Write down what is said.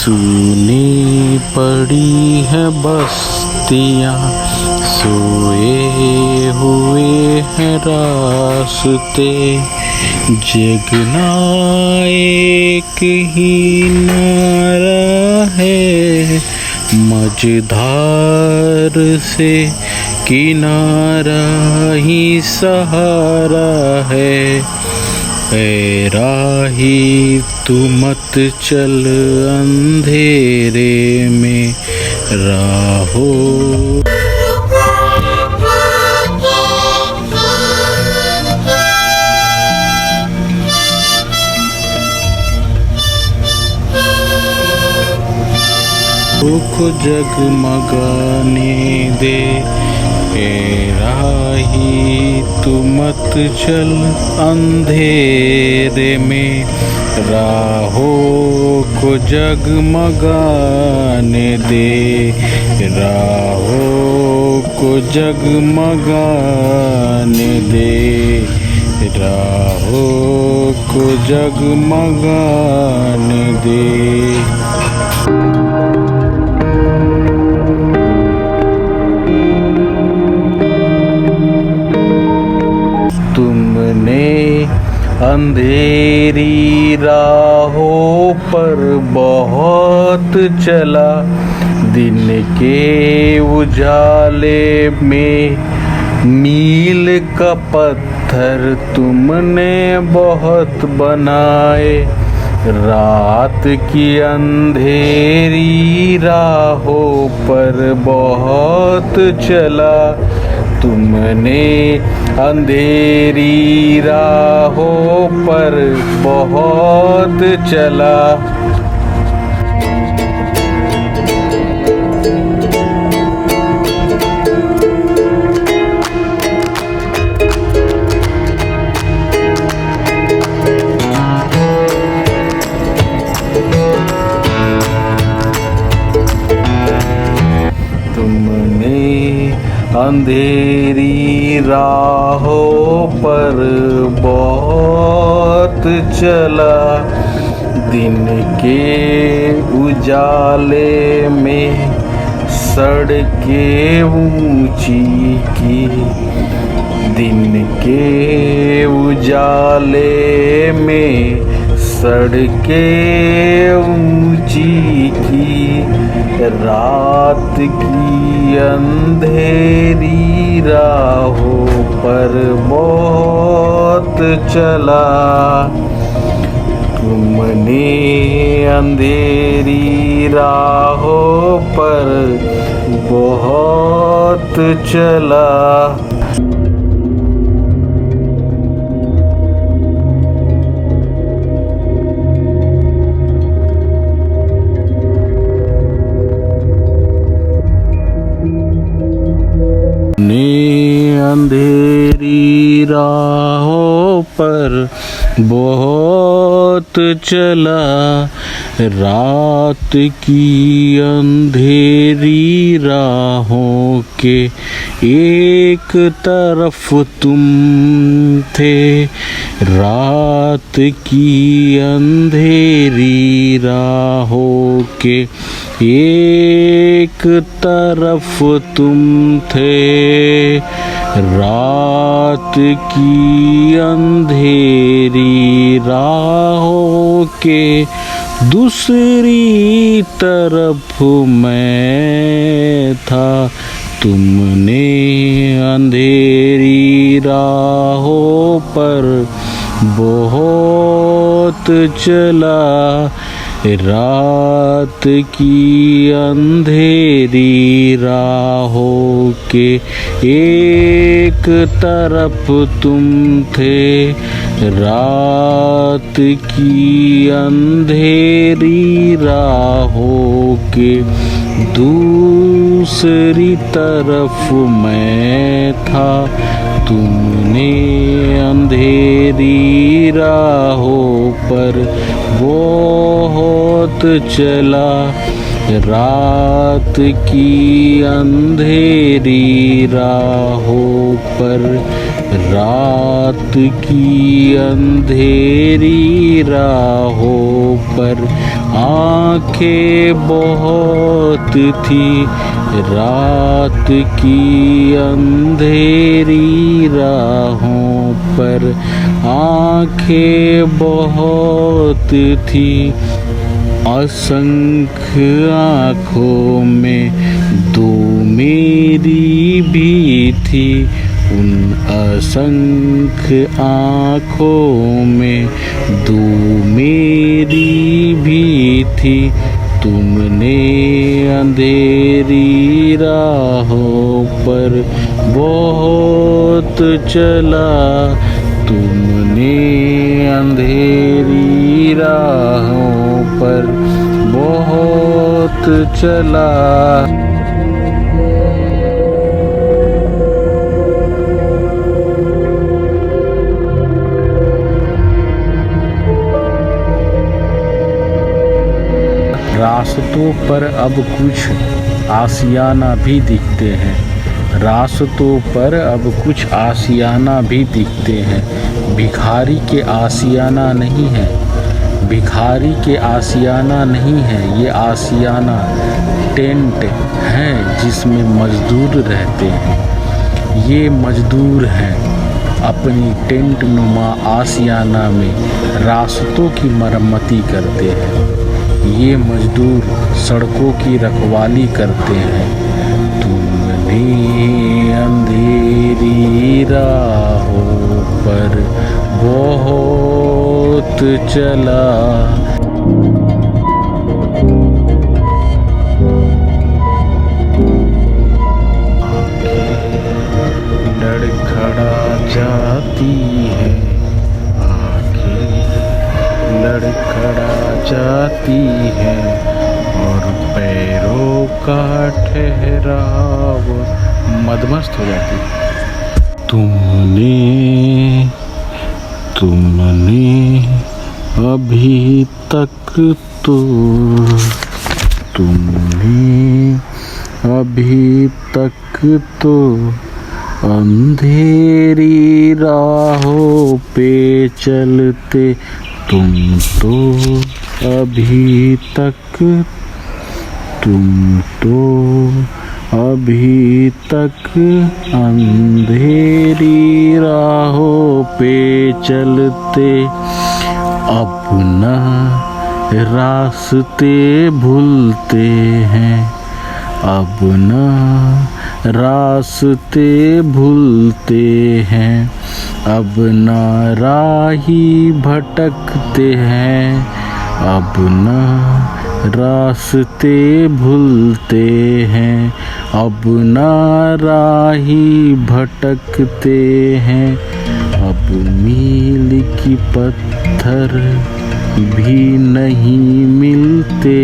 सूनी पड़ी है बस्तियाँ, सोए हुए हैं रास्ते, जगना एक ही नारा है, मझधार से किनारा ही सहारा है। ऐ राही तू मत चल अंधेरे में, राहों को जगमगाने दे। ऐ राही तू मत चल अंधेरे में, राहों को जगमगाने दे, राहों को जगमगाने दे, राहों को जगमगाने दे। तुमने अंधेरी राहों पर बहुत चला, दिन के उजाले में मील का पत्थर तुमने बहुत बनाए, रात की अंधेरी राहों पर बहुत चला, तुमने अंधेरी राहों पर बहुत चला। अंधेरी राहों पर बहुत चला, दिन के उजाले में सड़कें ऊंची की, दिन के उजाले में सड़कें ऊंची की, रात की अंधेरी राहों पर बहुत चला, तुमने अंधेरी राहों पर बहुत चला। अंधेरी राहों पर बहुत चला, रात की अंधेरी राहों के एक तरफ तुम थे, रात की अंधेरी राहों के एक तरफ तुम थे, रात की अंधेरी राहों के दूसरी तरफ मैं था, तुमने अंधेरी राहों पर बहुत चला, रात की अंधेरी राहों के एक तरफ तुम थे, रात की अंधेरी राहों के दूसरी तरफ मैं था, तुमने अंधेरी राहों पर बहुत चला, रात की अंधेरी राहों पर, रात की अंधेरी राहों पर आंखें बहुत थी रात की अंधेरी राहों पर, आंखें बहुत थी असंख्य आँखों में दो मेरी भी थी, उन असंख्य आँखों में दो मेरी भी थी। तुमने अंधेरी राहों पर बहुत चला, तुमने अंधेरी राहों पर बहुत चला। रास्तों पर अब कुछ आशियाना भी दिखते हैं, रास्तों पर अब कुछ आशियाना भी दिखते हैं। भिखारी के आशियाना नहीं है, भिखारी के आशियाना नहीं है, ये आशियाना टेंट है जिसमें मजदूर रहते हैं। ये मजदूर हैं अपनी टेंट नुमा आशियाना में रास्तों की मरम्मती करते हैं। ये मजदूर सड़कों की रखवाली करते हैं। तुमने अंधेरी राहों पर बहुत चला, लड़खड़ा जाती है, आंखें लड़खड़ा जाती है और पैरों का ठहराव मदमस्त हो जाती है। तुमने अभी तक तो, तुमने अभी तक तो अंधेरी राहों पे चलते, तुम तो अभी तक अंधेरी राहों पे चलते, अपना रास्ते भूलते हैं, अपना रास्ते भूलते हैं, अब ना राही भटकते हैं, अब ना रास्ते भूलते हैं, अब ना राही भटकते हैं, अब मील की पत्थर भी नहीं मिलते।